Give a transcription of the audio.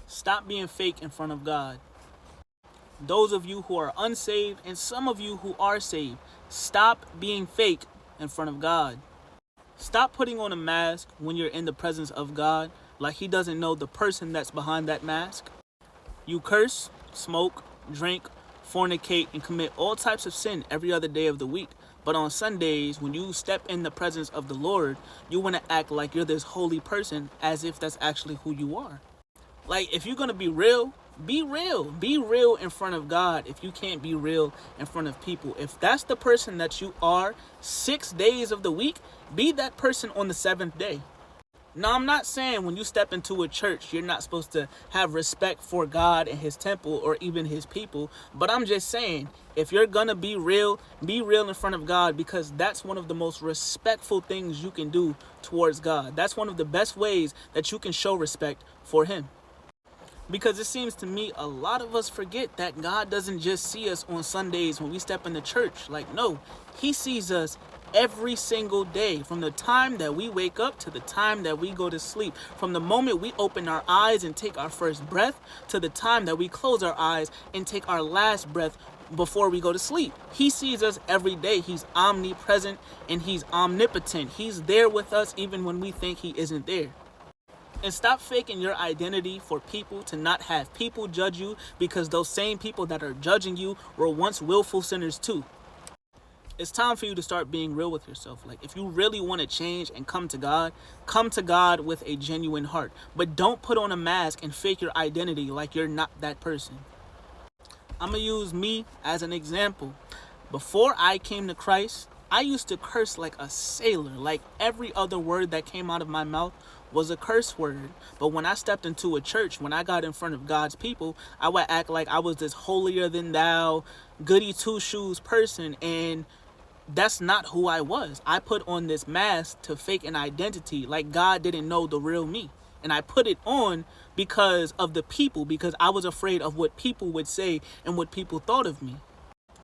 Stop being fake in front of God. Those of you who are unsaved and some of you who are saved, stop being fake in front of God. Stop putting on a mask when you're in the presence of God like he doesn't know the person that's behind that mask. You curse, smoke, drink, fornicate, and commit all types of sin every other day of the week. But on Sundays, when you step in the presence of the Lord, you want to act like you're this holy person as if that's actually who you are. Like, if you're going to be real, be real. Be real in front of God if you can't be real in front of people. If that's the person that you are 6 days of the week, be that person on the 7th day. Now, I'm not saying when you step into a church, you're not supposed to have respect for God and his temple or even his people. But I'm just saying, if you're going to be real in front of God, because that's one of the most respectful things you can do towards God. That's one of the best ways that you can show respect for him. Because it seems to me a lot of us forget that God doesn't just see us on Sundays when we step into church. Like, no, he sees us every single day, from the time that we wake up to the time that we go to sleep, from the moment we open our eyes and take our first breath to the time that we close our eyes and take our last breath before we go to sleep. He sees us every day. He's omnipresent and he's omnipotent. He's there with us even when we think he isn't there. And stop faking your identity for people to not have people judge you, because those same people that are judging you were once willful sinners too. It's time for you to start being real with yourself. Like, if you really want to change and come to God with a genuine heart. But don't put on a mask and fake your identity like you're not that person. I'm going to use me as an example. Before I came to Christ, I used to curse like a sailor. Like, every other word that came out of my mouth was a curse word. But when I stepped into a church, when I got in front of God's people, I would act like I was this holier than thou, goody two shoes person, and that's not who I was. I put on this mask to fake an identity, like God didn't know the real me. And I put it on because of the people, because I was afraid of what people would say and what people thought of me.